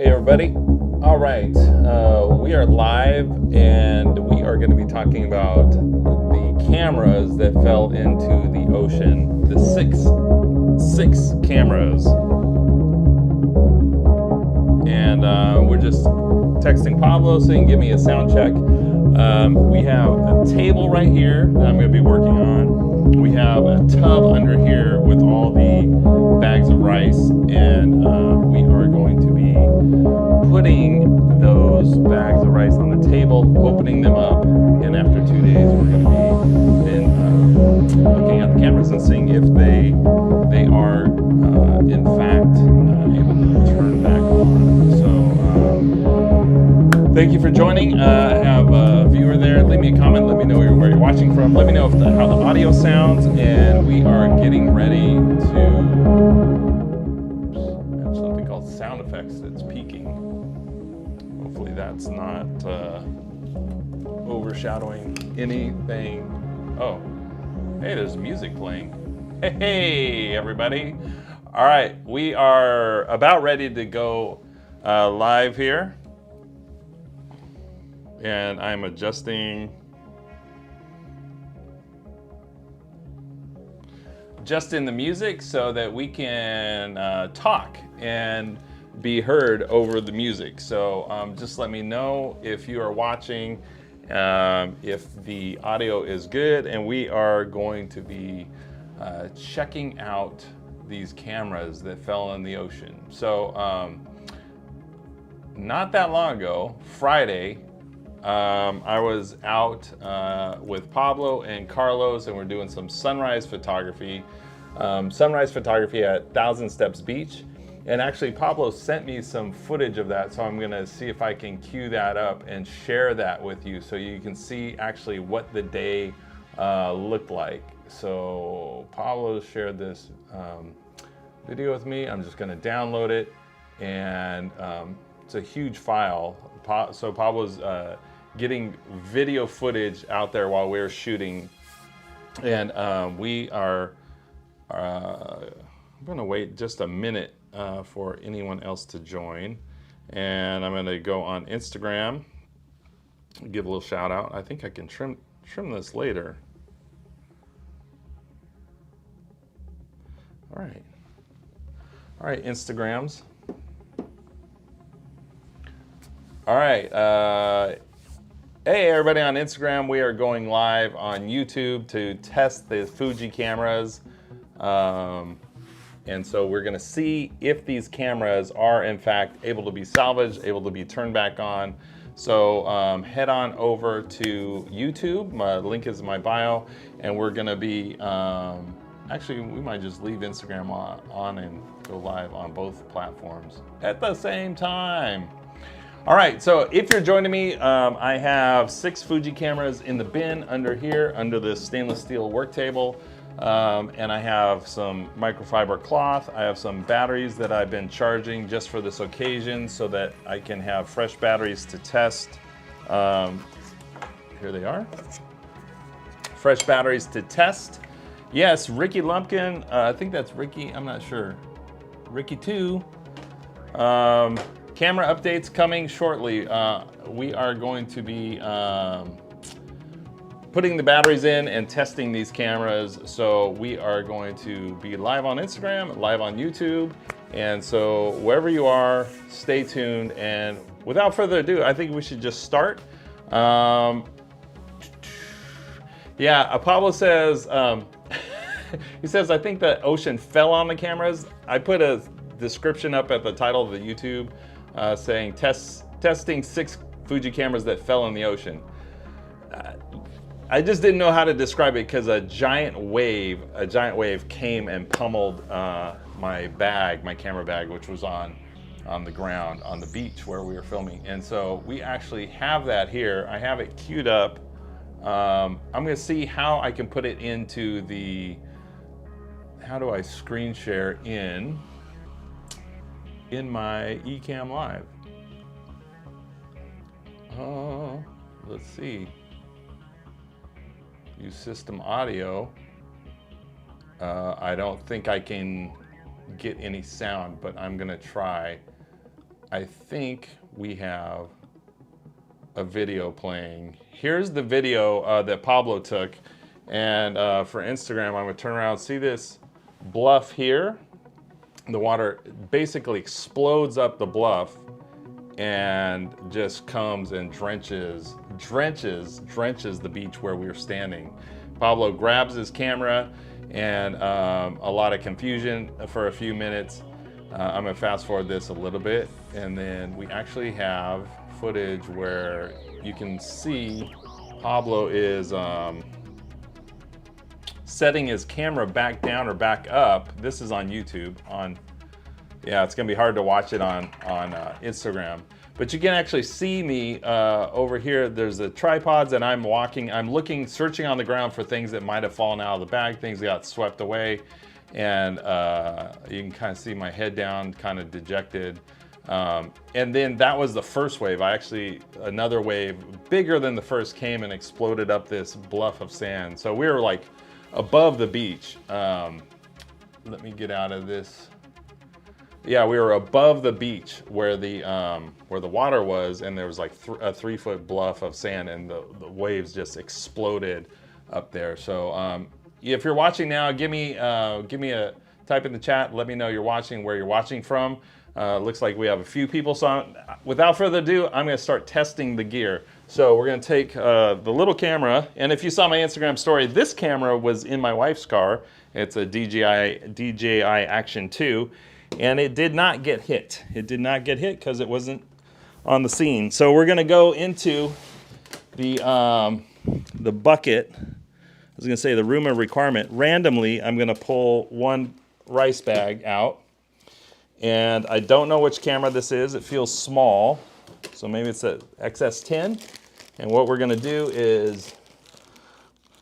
Hey everybody. All right, we are live and we are going to be talking about the cameras that fell into the ocean. The six cameras. And we're just texting Pablo saying give me a sound check. We have a table right here that I'm going to be working on. We have a tub under here with all the bags of rice, and we are going to be putting those bags of rice on the table, opening them up, and after 2 days we're going to be then looking at the cameras and seeing if they are in fact able to turn back on. So thank you for joining. I have a viewer there. Leave me a comment. Let me know where you're watching from. Let me know how the audio sounds, and we are getting ready to have something called sound effects that's peaking. Hopefully that's not overshadowing anything. Oh, hey, there's music playing. Hey, everybody. All right, we are about ready to go live here. And I'm adjusting the music so that we can talk and be heard over the music. So just let me know if you are watching, if the audio is good, and we are going to be checking out these cameras that fell in the ocean. So not that long ago, Friday, I was out with Pablo and Carlos, and we're doing some sunrise photography. Sunrise photography at Thousand Steps Beach. And actually Pablo sent me some footage of that, so I'm gonna see if I can cue that up and share that with you so you can see actually what the day looked like. So Pablo shared this video with me. I'm just gonna download it, and it's a huge file. So Pablo's getting video footage out there while we're shooting, and we are I'm gonna wait just a minute for anyone else to join, and I'm gonna go on Instagram, give a little shout out. I think I can trim this later. All right, Instagrams. All right, hey everybody on Instagram, we are going live on YouTube to test the Fuji cameras. And so we're gonna see if these cameras are in fact able to be salvaged, able to be turned back on. So head on over to YouTube, my link is in my bio, and we're gonna be, actually we might just leave Instagram on and go live on both platforms at the same time. All right, so if you're joining me, I have 6 Fuji cameras in the bin under here, under this stainless steel work table. And I have some microfiber cloth. I have some batteries that I've been charging just for this occasion so that I can have fresh batteries to test. Here they are. Fresh batteries to test. Yes, Ricky Lumpkin, I think that's Ricky, I'm not sure. Ricky 2. Camera updates coming shortly. We are going to be putting the batteries in and testing these cameras. So we are going to be live on Instagram, live on YouTube. And so wherever you are, stay tuned. And without further ado, I think we should just start. Yeah, Pablo says, he says, I think the ocean fell on the cameras. I put a description up at the title of the YouTube saying testing 6 Fuji cameras that fell in the ocean. I just didn't know how to describe it because a giant wave came and pummeled my camera bag, which was on the ground on the beach where we were filming. And so we actually have that here. I have it queued up. I'm gonna see how I can put it into the, how do I screen share in my Ecamm Live. Oh, let's see. Use system audio. I don't think I can get any sound, but I'm gonna try. I think we have a video playing. Here's the video that Pablo took. And for Instagram, I'm gonna turn around, see this bluff here? The water basically explodes up the bluff and just comes and drenches the beach where we were standing. Pablo grabs his camera and a lot of confusion for a few minutes. I'm gonna fast forward this a little bit, and then we actually have footage where you can see Pablo is setting his camera back down or back up. This is on YouTube. Yeah, it's gonna be hard to watch it on Instagram. But you can actually see me over here. There's the tripods, and I'm looking, searching on the ground for things that might have fallen out of the bag, things that got swept away. And you can kind of see my head down, kind of dejected. And then that was the first wave. Another wave, bigger than the first, came and exploded up this bluff of sand. So we were like above the beach. Let me get out of this. Yeah, we were above the beach where the water was, and there was like a 3-foot bluff of sand, and the waves just exploded up there. So if you're watching now, give me a type in the chat. Let me know you're watching, where you're watching from. Looks like we have a few people. So without further ado, I'm going to start testing the gear. So we're going to take the little camera, and if you saw my Instagram story, this camera was in my wife's car. It's a DJI Action 2. And it did not get hit. It did not get hit because it wasn't on the scene. So we're gonna go into the bucket. I was gonna say the room of requirement. Randomly, I'm gonna pull one rice bag out. And I don't know which camera this is. It feels small. So maybe it's a XS10. And what we're gonna do is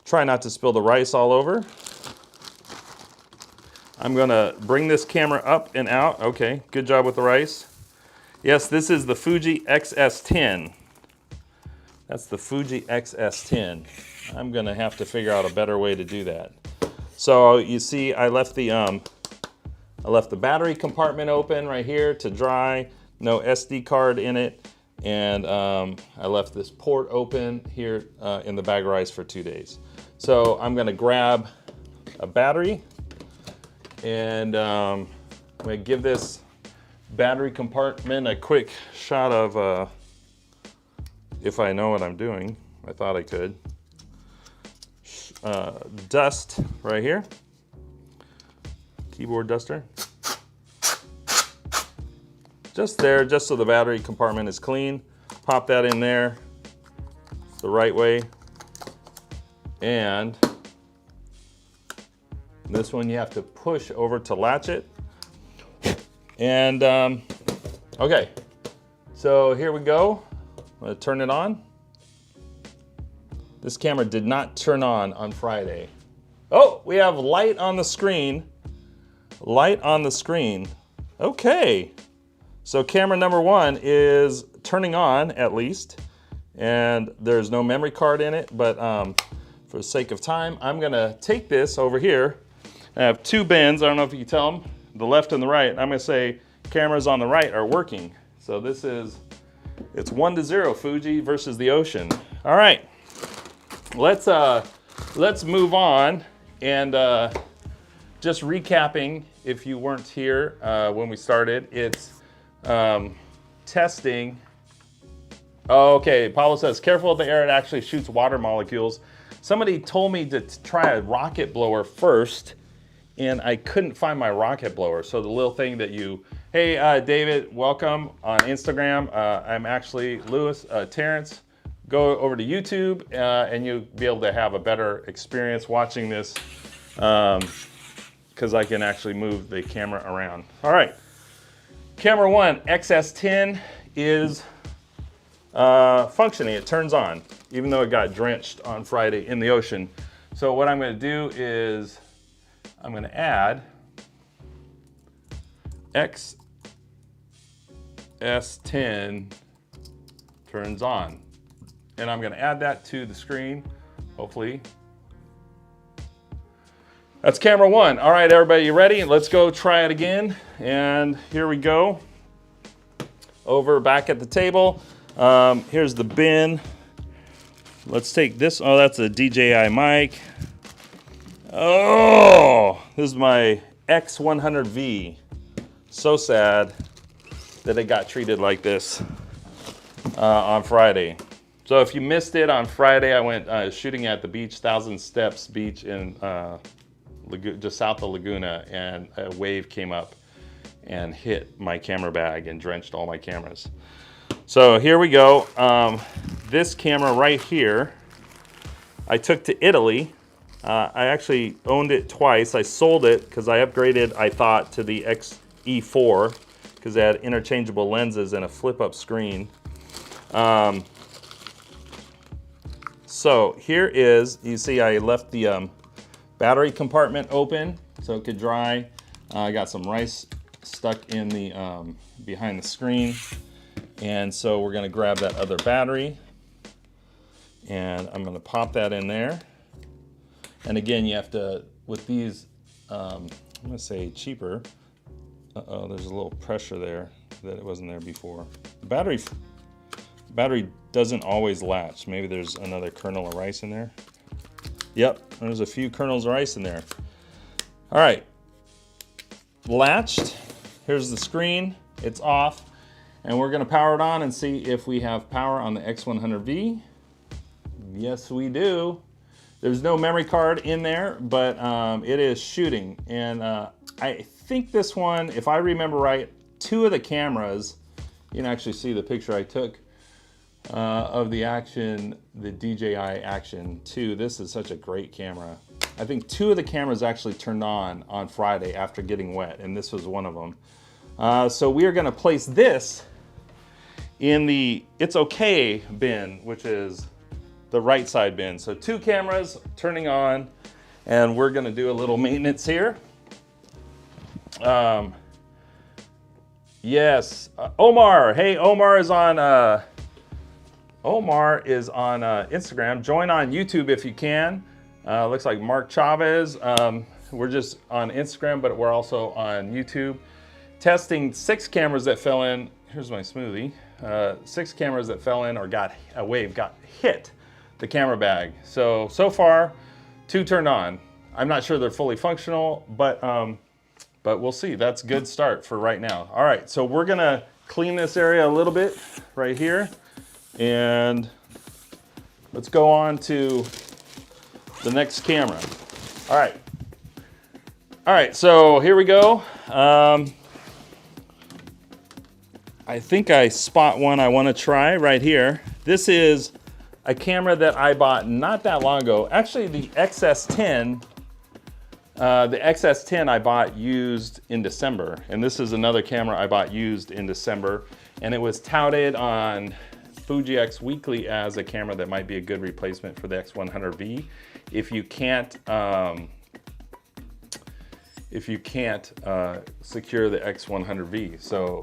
try not to spill the rice all over. I'm gonna bring this camera up and out. Okay, good job with the rice. Yes, this is the Fuji XS10. That's the Fuji XS10. I'm gonna have to figure out a better way to do that. So you see, I left the battery compartment open right here to dry. No SD card in it, and I left this port open here in the bag of rice for 2 days. So I'm gonna grab a battery. And I'm gonna give this battery compartment a quick shot of, if I know what I'm doing, I thought I could. Dust right here, keyboard duster. Just there, just so the battery compartment is clean. Pop that in there the right way. And this one you have to push over to latch it. And okay, so here we go. I'm gonna turn it on. This camera did not turn on Friday. Oh, we have light on the screen. Light on the screen. Okay, so camera number 1 is turning on at least, and there's no memory card in it, but for the sake of time, I'm gonna take this over here. I have 2 bins, I don't know if you can tell them, the left and the right. I'm gonna say cameras on the right are working. So this is, it's 1-0 Fuji versus the ocean. All right, let's move on. And just recapping, if you weren't here when we started, it's testing. Oh, okay, Paulo says, careful with the air, it actually shoots water molecules. Somebody told me to try a rocket blower first, and I couldn't find my rocket blower. So the little thing that hey, David, welcome on Instagram. I'm actually Terrence. Go over to YouTube and you'll be able to have a better experience watching this because I can actually move the camera around. All right, camera 1, XS10 is functioning. It turns on, even though it got drenched on Friday in the ocean. So what I'm gonna do is I'm gonna add XS10 turns on. And I'm gonna add that to the screen, hopefully. That's camera 1. All right, everybody, you ready? Let's go try it again. And here we go. over back at the table. Here's the bin. Let's take this. Oh, that's a DJI mic. Oh, this is my X100V. So sad that it got treated like this on Friday. So if you missed it on Friday, I went shooting at the beach, Thousand Steps Beach in just south of Laguna, and a wave came up and hit my camera bag and drenched all my cameras. So here we go. This camera right here, I took to Italy. I actually owned it twice. I sold it because I upgraded, I thought, to the XE4 because they had interchangeable lenses and a flip-up screen. So here is, you see I left the battery compartment open so it could dry. I got some rice stuck in the behind the screen. And so we're gonna grab that other battery and I'm gonna pop that in there. And again, you have to, with these, I'm gonna say cheaper. Uh-oh, there's a little pressure there that it wasn't there before. The battery doesn't always latch. Maybe there's another kernel of rice in there. Yep, there's a few kernels of rice in there. All right, latched. Here's the screen, it's off. And we're gonna power it on and see if we have power on the X100V. Yes, we do. There's no memory card in there, but it is shooting. And I think this one, if I remember right, two of the cameras, you can actually see the picture I took of the Action, the DJI Action 2. This is such a great camera. I think two of the cameras actually turned on Friday after getting wet, and this was one of them. So we are gonna place this in the It's Okay bin, which is the right side bin. So two cameras turning on, and we're gonna do a little maintenance here. Yes, Omar. Hey, Omar is on Instagram. Join on YouTube if you can. Looks like Mark Chavez. We're just on Instagram, but we're also on YouTube. Testing 6 cameras that fell in. Here's my smoothie. 6 cameras that fell in or got a wave, got hit the camera bag. So far, 2 turned on. I'm not sure they're fully functional, but we'll see. That's a good start for right now. All right, so we're gonna clean this area a little bit right here, and let's go on to the next camera. All right, so here we go. I think I spot one I wanna try right here. This is a camera that I bought not that long ago. Actually, the XS10, I bought used in December, and this is another camera I bought used in December, and it was touted on Fuji X Weekly as a camera that might be a good replacement for the X100V if you can't secure the X100V. So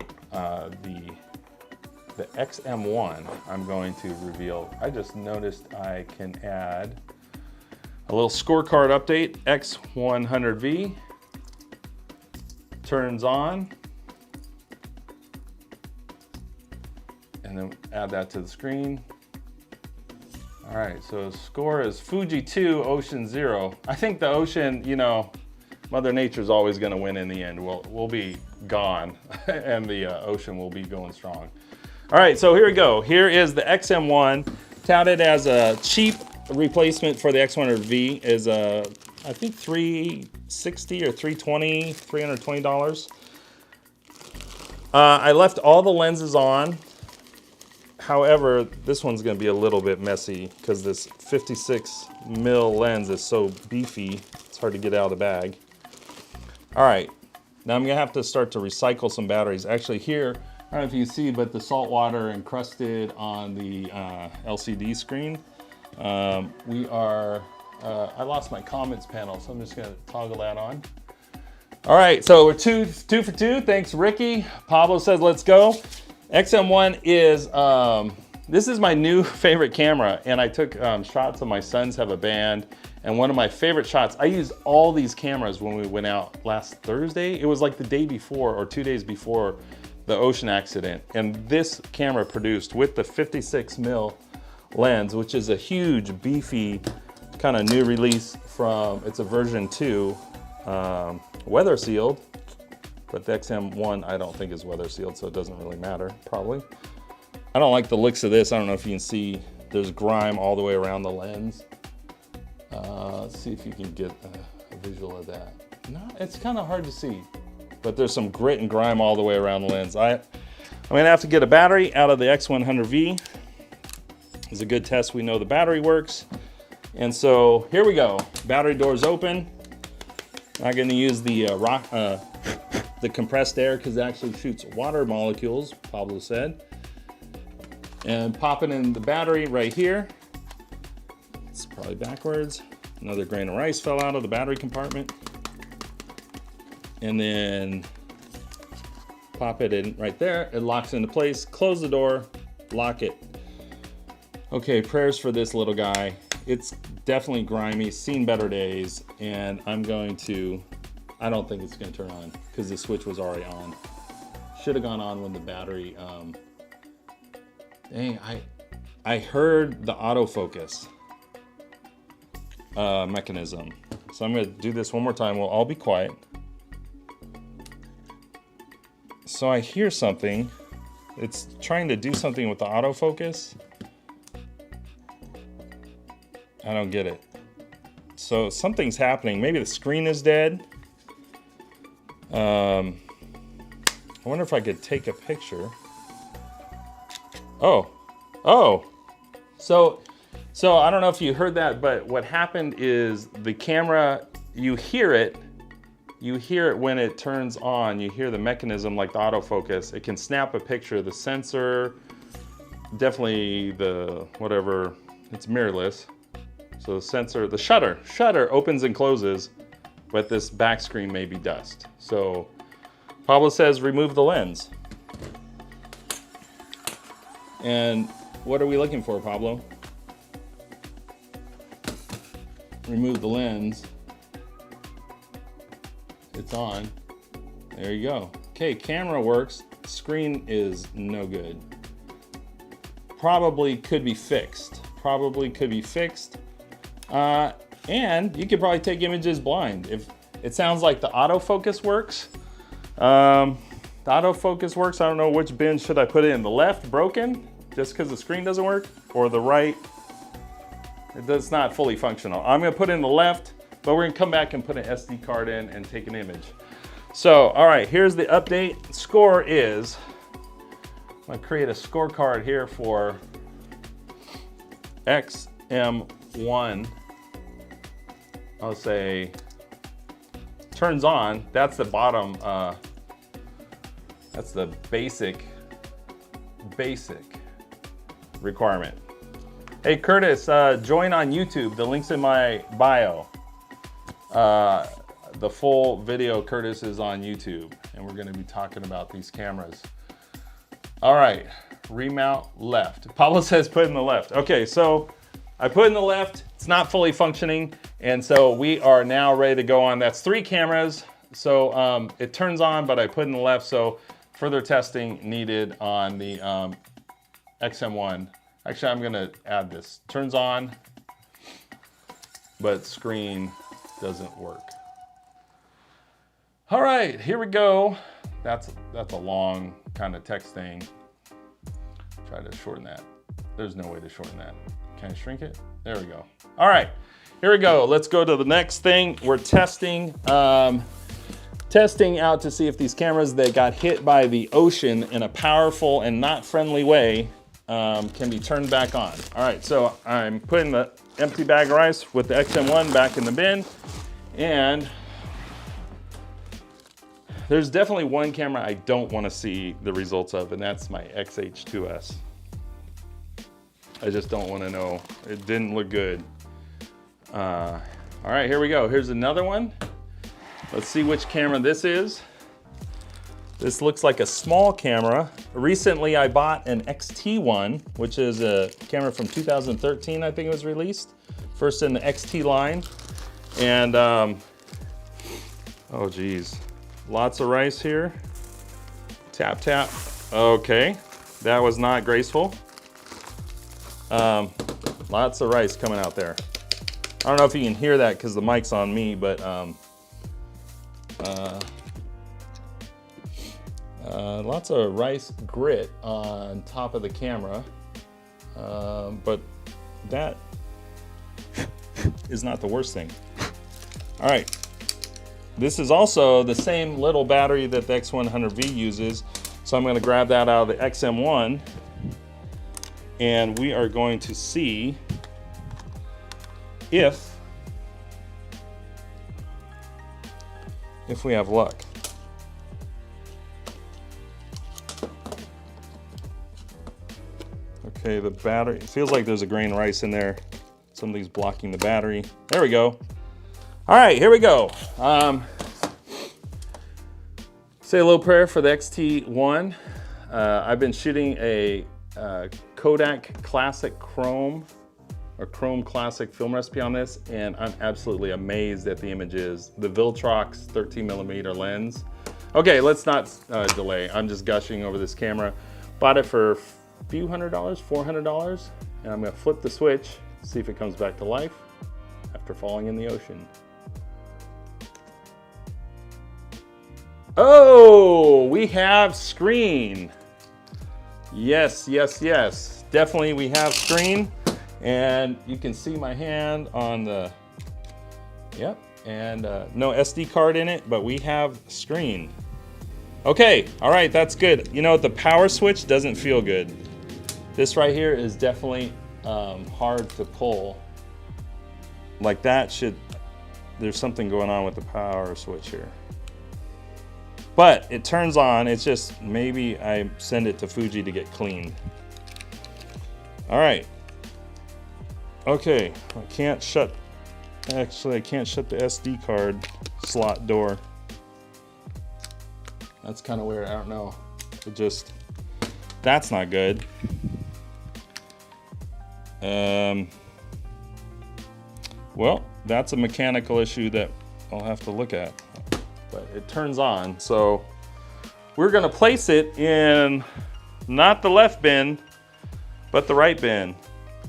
the XM1 I'm going to reveal. I just noticed I can add a little scorecard update. X100V turns on, and then add that to the screen. All right, so score is Fuji 2, Ocean 0. I think the Ocean, you know, Mother Nature's always gonna win in the end. We'll be gone and the Ocean will be going strong. All right, so here we go. Here is the XM1, touted as a cheap replacement for the X100V, is I think $360 or $320. I left all the lenses on. However, this one's gonna be a little bit messy because this 56mm lens is so beefy, it's hard to get out of the bag. All right, now I'm gonna have to start to recycle some batteries. Actually here, I don't know if you can see, but the salt water encrusted on the LCD screen. I lost my comments panel, so I'm just gonna toggle that on. All right, so we're two for two. Thanks, Ricky. Pablo says, let's go. XM1 is, this is my new favorite camera, and I took shots of my sons have a band, and one of my favorite shots, I used all these cameras when we went out last Thursday. It was like the day before or 2 days before the ocean accident. And this camera produced with the 56mm lens, which is a huge, beefy, kind of new release from, it's a version 2, weather sealed, but the XM1 I don't think is weather sealed, so it doesn't really matter, probably. I don't like the looks of this. I don't know if you can see, there's grime all the way around the lens. Let's see if you can get a visual of that. No, it's kind of hard to see, but there's some grit and grime all the way around the lens. I'm gonna have to get a battery out of the X100V. It's a good test. We know the battery works. And so here we go. Battery doors open. I'm gonna use the compressed air because it actually shoots water molecules, Pablo said. And pop it in the battery right here. It's probably backwards. Another grain of rice fell out of the battery compartment. And then pop it in right there. It locks into place. Close the door, lock it. Okay, prayers for this little guy. It's definitely grimy, seen better days, and I don't think it's gonna turn on because the switch was already on. Should have gone on when the battery, dang, I heard the autofocus mechanism. So I'm gonna do this one more time. We'll all be quiet. So I hear something. It's trying to do something with the autofocus. I don't get it. So something's happening. Maybe the screen is dead. I wonder if I could take a picture. Oh. So I don't know if you heard that, but what happened is the camera, you hear it when it turns on. You hear the mechanism like the autofocus. It can snap a picture. The sensor, definitely the whatever, it's mirrorless. So the sensor, the shutter opens and closes, but this back screen may be dust. So Pablo says remove the lens. And what are we looking for, Pablo? Remove the lens. It's on. There you go. Okay, camera works. Screen is no good. Probably could be fixed. And you could probably take images blind. If it sounds like the autofocus works. I don't know which bin should I put it in. The left broken, just because the screen doesn't work, or the right, it's not fully functional. I'm gonna put in the left, but we're gonna come back and put an SD card in and take an image. So, all right, here's the update. Score is, I'm gonna create a scorecard here for XM1. I'll say turns on. That's the bottom. That's the basic requirement. Hey Curtis, join on YouTube. The link's in my bio. The full video, Curtis, is on YouTube, and we're going to be talking about these cameras. All right, remount left. Pablo says put in the left. Okay, so I put in the left. It's not fully functioning, and so we are now ready to go on. That's 3 cameras. So it turns on, but I put in the left. So further testing needed on the XM1. Actually, I'm gonna add this. Turns on, but screen doesn't work. All right, here we go. That's a long kind of text thing. Try to shorten that. There's no way to shorten that. Can I shrink it? There we go. All right, here we go. Let's go to the next thing. We're testing. Testing out to see if these cameras that got hit by the ocean in a powerful and not friendly way can be turned back on. All right, so I'm putting the empty bag of rice with the XM1 back in the bin, and there's definitely one camera I don't want to see the results of, and that's my XH2S. I just don't want to know. It didn't look good. All right, here we go. Here's another one. Let's see which camera this is. This looks like a small camera. Recently, I bought an X-T1, which is a camera from 2013, I think it was released. First in the X-T line. And, oh geez, lots of rice here. Tap, tap. Okay, that was not graceful. Lots of rice coming out there. I don't know if you can hear that because the mic's on me, but lots of rice grit on top of the camera. But that is not the worst thing. All right, this is also the same little battery that the X100V uses. So I'm gonna grab that out of the XM1 and we are going to see if we have luck. Okay, the battery, it feels like there's a grain of rice in there. Something's blocking the battery. There we go. All right, here we go. Say a little prayer for the X-T1. I've been shooting a Kodak Classic Chrome or Chrome Classic film recipe on this, and I'm absolutely amazed at the images. The Viltrox 13mm lens. Okay, let's not delay. I'm just gushing over this camera. Bought it for a few $100, $400, and I'm gonna flip the switch, see if it comes back to life after falling in the ocean. Oh, we have screen. Yes, yes, yes. Definitely we have screen. And you can see my hand on the, yep, and no SD card in it, but we have screen. Okay, all right, that's good. You know what, the power switch doesn't feel good. This right here is definitely hard to pull. Like that there's something going on with the power switch here. But it turns on, it's just maybe I send it to Fuji to get cleaned. All right. Okay, I can't shut the SD card slot door. That's kind of weird, I don't know. That's not good. Well, that's a mechanical issue that I'll have to look at. But it turns on, so we're gonna place it in not the left bin, but the right bin.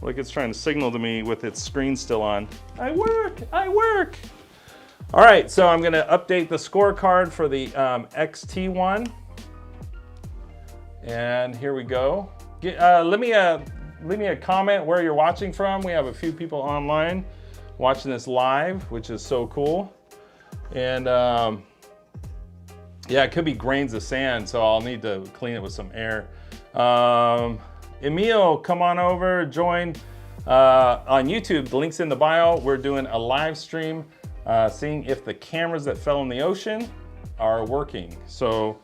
Like it's trying to signal to me with its screen still on. I work, I work. All right, so I'm gonna update the scorecard for the X-T1. And here we go. Leave me a comment where you're watching from. We have a few people online watching this live, which is so cool. And yeah, it could be grains of sand, so I'll need to clean it with some air. Emil, come on over, join on YouTube. The link's in the bio. We're doing a live stream, seeing if the cameras that fell in the ocean are working. So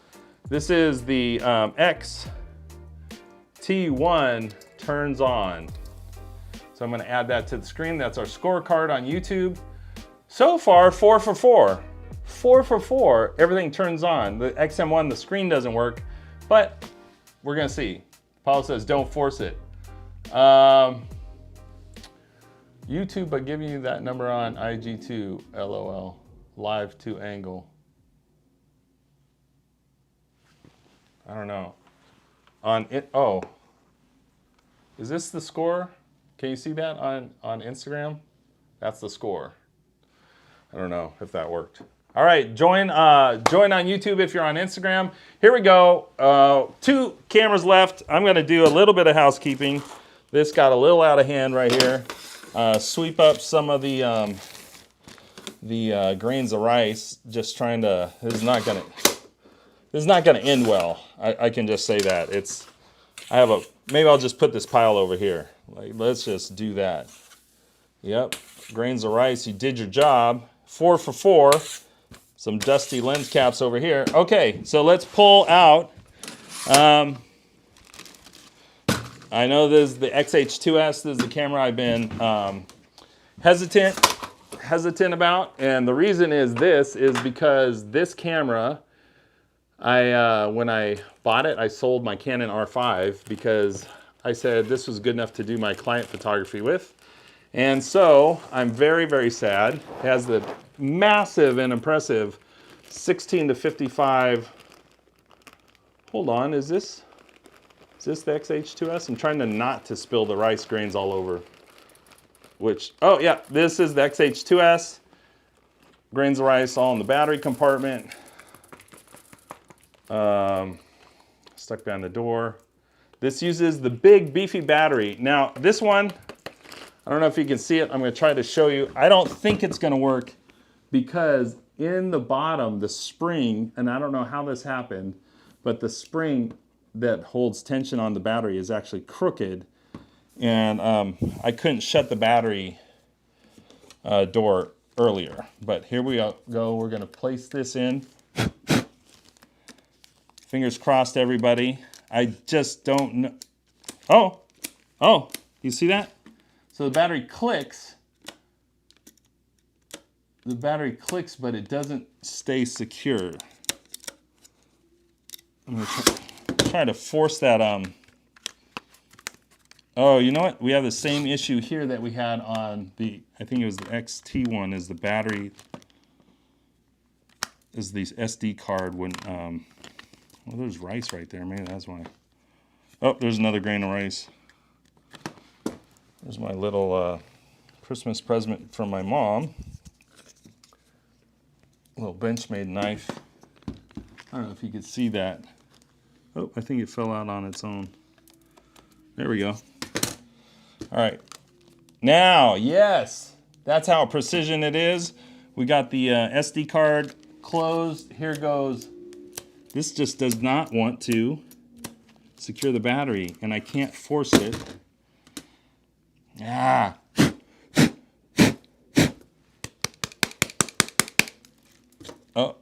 this is the X-T1 turns on. So I'm gonna add that to the screen. That's our scorecard on YouTube. So far, 4 for 4. 4 for 4, everything turns on. The XM1, the screen doesn't work, but we're gonna see. Paul says, don't force it. YouTube, by giving you that number on IG2, LOL. Live to angle. I don't know. On it, oh. Is this the score? Can you see that on Instagram? That's the score. I don't know if that worked. All right, join on YouTube if you're on Instagram. Here we go. 2 cameras left. I'm gonna do a little bit of housekeeping. This got a little out of hand right here. Sweep up some of the grains of rice. Just trying to. This is not gonna end well. I can just say that. Maybe I'll just put this pile over here. Like, let's just do that. Yep, grains of rice. You did your job. 4 for 4. Some dusty lens caps over here. Okay, so let's pull out. I know this is the XH2S. This is the camera I've been hesitant about, and the reason is because this camera, when I bought it, I sold my Canon R5 because I said this was good enough to do my client photography with. And so I'm very, very sad. It has the massive and impressive 16 to 55 Hold on, is this the XH2S? I'm trying to not to spill the rice grains all over. Which, oh yeah, this is the XH2S. Grains of rice all in the battery compartment. Stuck behind the door. This uses the big beefy battery. Now this one, I don't know if you can see it. I'm going to try to show you. I don't think it's going to work because in the bottom, the spring, and I don't know how this happened, but the spring that holds tension on the battery is actually crooked. And I couldn't shut the battery door earlier. But here we go. We're going to place this in. Fingers crossed, everybody. I just don't know. Oh, you see that? So the battery clicks. The battery clicks, but it doesn't stay secure. I'm going to try to force that. Oh, you know what? We have the same issue here that we had on the, I think it was the X-T1, is the battery, is the SD card when, well, there's rice right there. Maybe that's why. Oh, there's another grain of rice. There's my little Christmas present from my mom. Little Benchmade knife. I don't know if you could see that. Oh, I think it fell out on its own. There we go. All right. Now, yes, that's how precision it is. We got the SD card closed. Here goes. This just does not want to secure the battery, and I can't force it. Ah. Oh,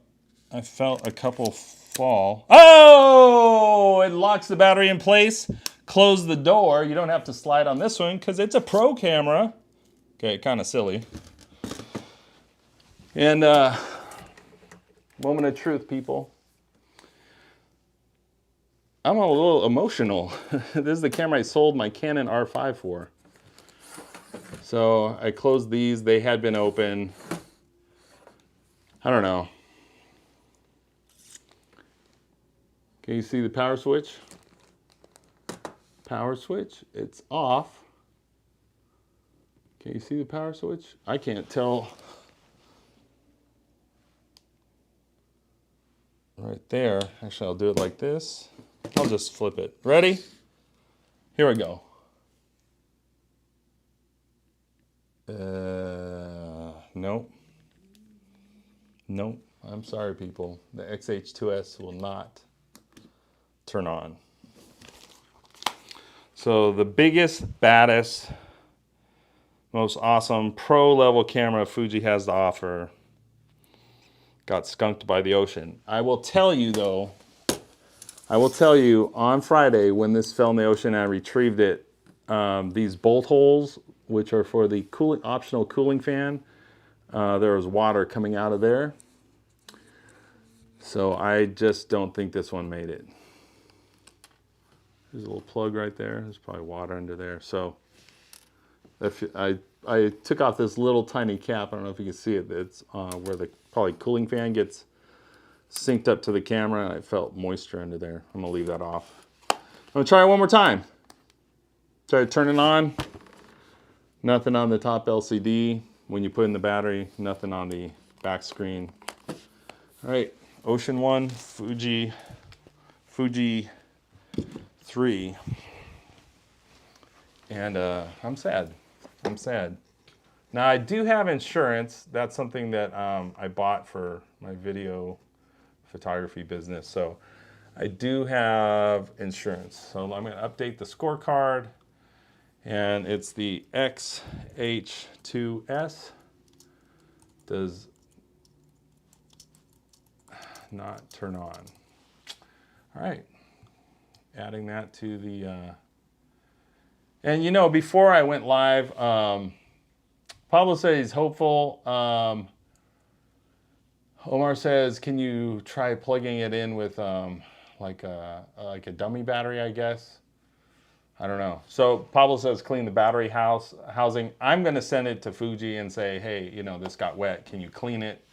I felt a couple fall. Oh, it locks the battery in place. Close the door. You don't have to slide on this one because it's a pro camera. Okay, kind of silly. And moment of truth, people. I'm a little emotional. This is the camera I sold my Canon R5 for. So I closed these. They had been open. I don't know. Can you see the power switch? Power switch, it's off. Can you see the power switch? I can't tell. Right there. Actually, I'll do it like this. I'll just flip it. Ready? Here we go. Nope. Nope. I'm sorry, people. The XH2S will not turn on. So the biggest, baddest, most awesome pro level camera Fuji has to offer got skunked by the ocean. I will tell you though, on Friday when this fell in the ocean, I retrieved it. These bolt holes, which are for the optional cooling fan, there was water coming out of there. So I just don't think this one made it. There's a little plug right there. There's probably water under there. So if I took off this little tiny cap. I don't know if you can see it. It's where the probably cooling fan gets synced up to the camera. I felt moisture under there. I'm gonna leave that off. I'm gonna try it one more time. Try to turn it on. Nothing on the top LCD. When you put in the battery, nothing on the back screen. All right, Ocean One, Fuji 3. And I'm sad. I'm sad. Now I do have insurance. That's something that I bought for my video photography business. So I do have insurance. So I'm going to update the scorecard. And it's the XH2S. Does not turn on. All right. Adding that to the... And you know, before I went live, Pablo said he's hopeful. Omar says, can you try plugging it in with like a dummy battery, I guess? I don't know. So Pablo says clean the battery housing. I'm going to send it to Fuji and say, hey, you know, this got wet. Can you clean it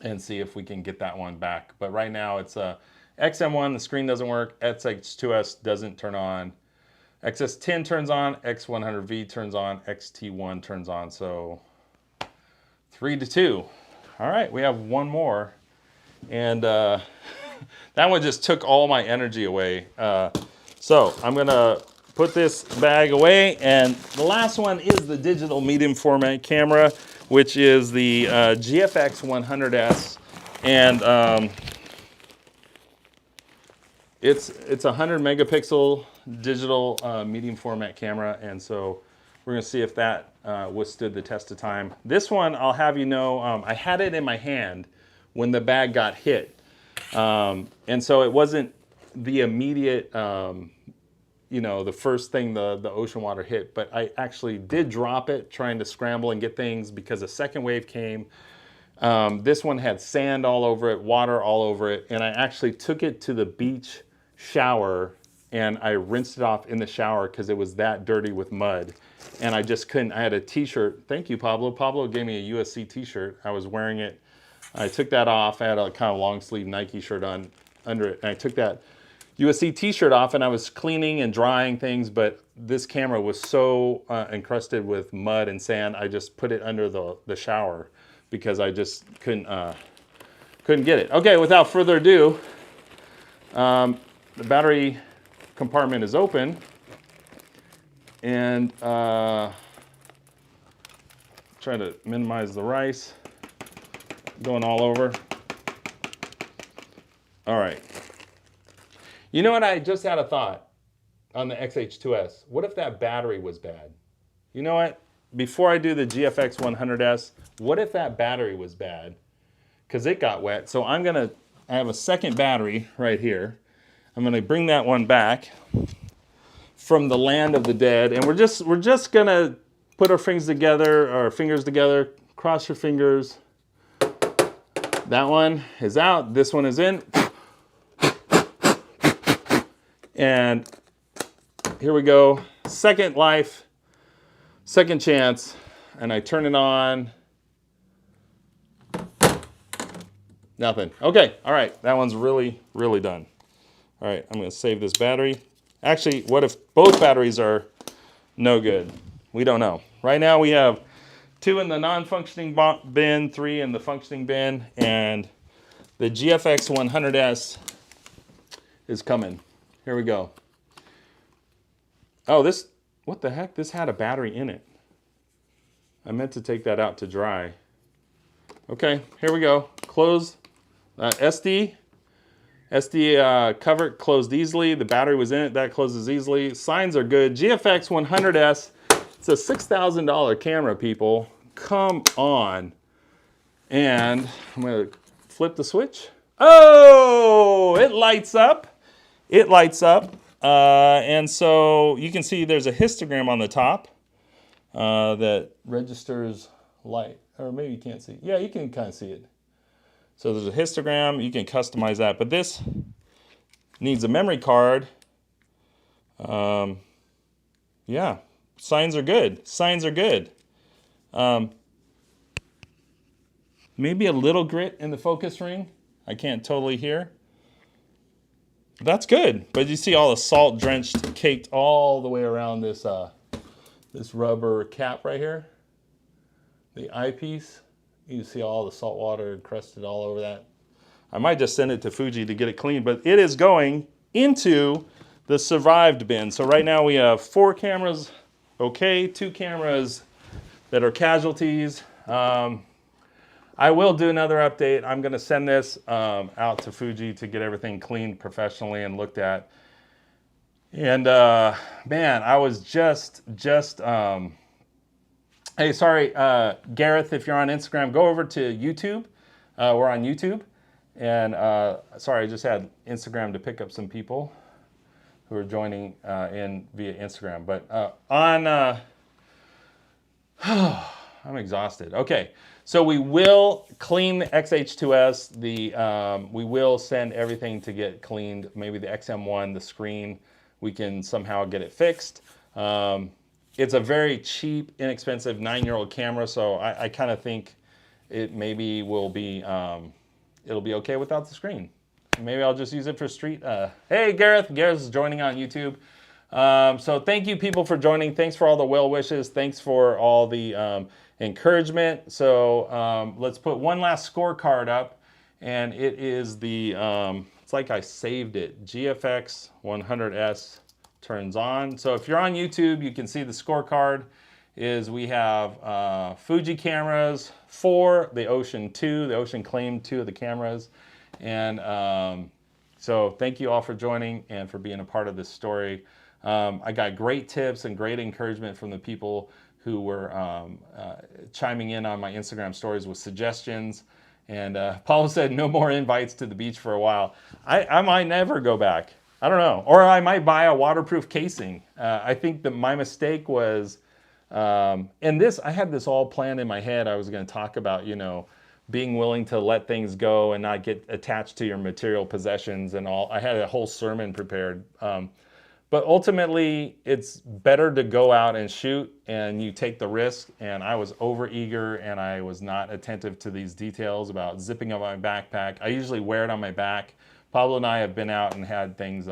and see if we can get that one back? But right now it's a XM1, the screen doesn't work. XH2S doesn't turn on. XS10 turns on. X100V turns on. X-T1 turns on. So 3-2. All right, we have one more. And that one just took all my energy away. So I'm going to put this bag away. And the last one is the digital medium format camera, which is the GFX100s. And it's a 100 megapixel digital medium format camera, and so we're gonna see if that withstood the test of time. This one, I'll have you know, I had it in my hand when the bag got hit, and so it wasn't the immediate, you know, the first thing the ocean water hit, but I actually did drop it trying to scramble and get things because a second wave came. This one had sand all over it, water all over it, and I actually took it to the beach shower and I rinsed it off in the shower because it was that dirty with mud. And I just couldn't, I had a t-shirt. Thank you, Pablo. Pablo gave me a USC t-shirt. I was wearing it. I took that off. I had a kind of long sleeve Nike shirt on under it. And I took that USC t-shirt off and I was cleaning and drying things, but this camera was so encrusted with mud and sand, I just put it under the shower because I just couldn't get it. Okay, without further ado, the battery compartment is open, and try to minimize the rice going all over. All right. You know what? I just had a thought on the XH2S. What if that battery was bad? You know what? Before I do the GFX100s, what if that battery was bad? Because it got wet. So I have a second battery right here. I'm gonna bring that one back from the land of the dead, and we're just gonna put our fingers together, cross your fingers. That one is out, this one is in. And here we go, second life, second chance, and I turn it on. Nothing. Okay, all right, that one's really, really done. All right, I'm gonna save this battery. Actually, what if both batteries are no good? We don't know. Right now we have 2 in the non-functioning bin, 3 in the functioning bin, and the GFX100s is coming. Here we go. Oh, what the heck? This had a battery in it. I meant to take that out to dry. Okay, here we go. Close. SD cover closed easily. The battery was in it. That closes easily. Signs are good. GFX100s. It's a $6,000 camera, people. Come on. And I'm going to flip the switch. Oh, it lights up. It lights up. And so you can see there's a histogram on the top that registers light. Or maybe you can't see. Yeah, you can kind of see it. So there's a histogram, you can customize that, but this needs a memory card. Yeah, signs are good, signs are good. Maybe a little grit in the focus ring. I can't totally hear. That's good, but you see all the salt drenched, caked all the way around this, this rubber cap right here, the eyepiece. You see all the salt water encrusted all over that. I might just send it to Fuji to get it clean, but it is going into the survived bin. So right now we have 4 cameras, okay, 2 cameras that are casualties. I will do another update. I'm gonna send this out to Fuji to get everything cleaned professionally and looked at. And man, I was just hey, sorry, Gareth, if you're on Instagram, go over to YouTube. We're on YouTube. And sorry, I just had Instagram to pick up some people who are joining in via Instagram. But I'm exhausted. Okay, so we will clean the XH2S. We will send everything to get cleaned. Maybe the XM1, the screen, we can somehow get it fixed. It's a very cheap, inexpensive 9-year-old camera, so I kind of think it maybe will be, it'll be okay without the screen. Maybe I'll just use it for street. Hey, Gareth. Gareth's joining on YouTube. So thank you, people, for joining. Thanks for all the well wishes. Thanks for all the encouragement. So let's put one last scorecard up, and it is the, it's like I saved it, GFX100s turns on. So if you're on YouTube, you can see the scorecard is we have Fuji cameras, 4, the Ocean 2, the Ocean claimed 2 of the cameras. And so thank you all for joining and for being a part of this story. I got great tips and great encouragement from the people who were chiming in on my Instagram stories with suggestions. And Paul said no more invites to the beach for a while. I might never go back. I don't know. Or I might buy a waterproof casing. I think that my mistake was, and this, I had this all planned in my head. I was going to talk about, you know, being willing to let things go and not get attached to your material possessions and all. I had a whole sermon prepared. But ultimately, it's better to go out and shoot and you take the risk. And I was overeager and I was not attentive to these details about zipping up my backpack. I usually wear it on my back. Pablo and I have been out and had things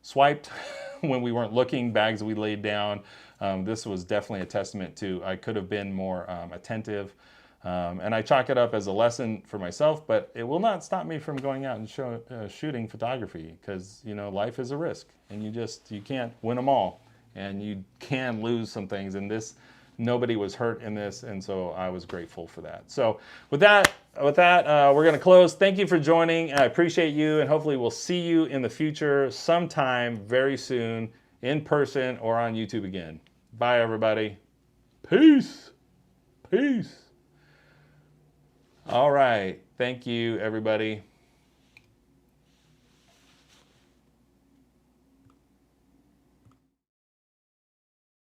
swiped when we weren't looking, bags we laid down. This was definitely a testament to I could have been more attentive. And I chalk it up as a lesson for myself, but it will not stop me from going out and shooting photography, because, you know, life is a risk and you can't win them all, and you can lose some things, and this, nobody was hurt in this, and so I was grateful for that. So with that, we're going to close. Thank you for joining. I appreciate you, and hopefully we'll see you in the future sometime very soon, in person or on YouTube again. Bye, everybody. Peace. Peace. All right. Thank you, everybody.